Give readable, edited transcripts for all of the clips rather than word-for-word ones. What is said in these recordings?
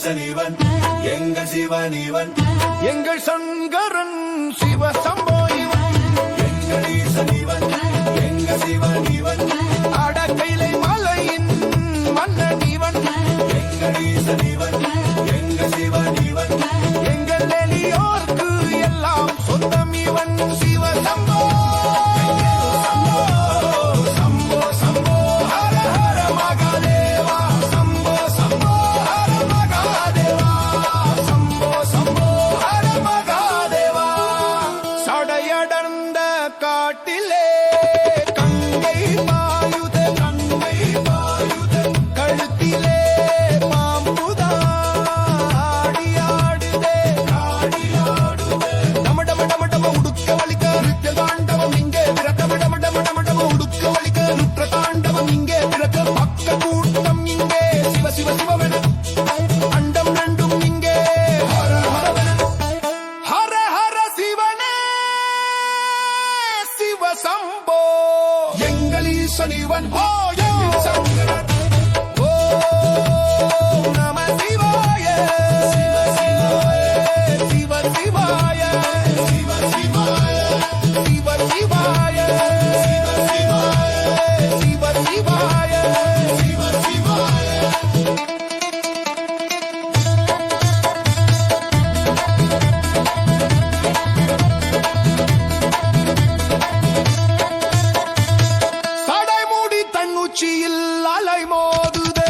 ஈசனிவன் எங்கள் சிவனிவன் எங்கள் சங்கரன் சிவ சம்போ இவன் எங்கள் ஈசனிவன் எங்கள் சிவனிவன் அடக்கைலை மலையின் மன்னன் இவன் எங்கள் ஈசனிவன் எங்கள் சிவனிவன் எங்கள் எளியோர்க்கு எல்லாம் சொந்தம் இவன் சிவ சம்போ சம்போ சம்போ ஹர ஹர மகாதேவா சம்போ சம்போ ஹர மகாதேவா சம்போ சம்போ ஹர மகாதேவா சடையடர்ந்த காட்டிலே கங்கை பாயுத கழுத்திலே பாம்புதா ஆடியாடுதே டமடம உடுக்க வலிக்க நித்திய தாண்டவம் இங்கே பிறக்க டமடம உடுக்க வலிக்க நிற்ற தாண்டவம் இங்கே பிறக்க பக்க கூட்டம் இங்கே சிவ சிவ சிவவென அண்டம் ரெண்டும் இங்கே ஹர ஹரவென ஹர ஹர சிவனே சிவ சம்போ எங்கள் ஈசனிவன் ஓ எங்கள் சங்கரன் ஓ நம சிவாய சிவ சிவாய சிவ சிவாய சிவ சிவாய சிவ சிவாய சிவ சிவாய சடைமுடி தன்னுச்சியில் அலை மோதுதே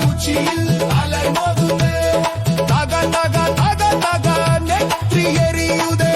உச்சியில் அலை மோதுதே தக தக தக தக நெற்றி எரியுதே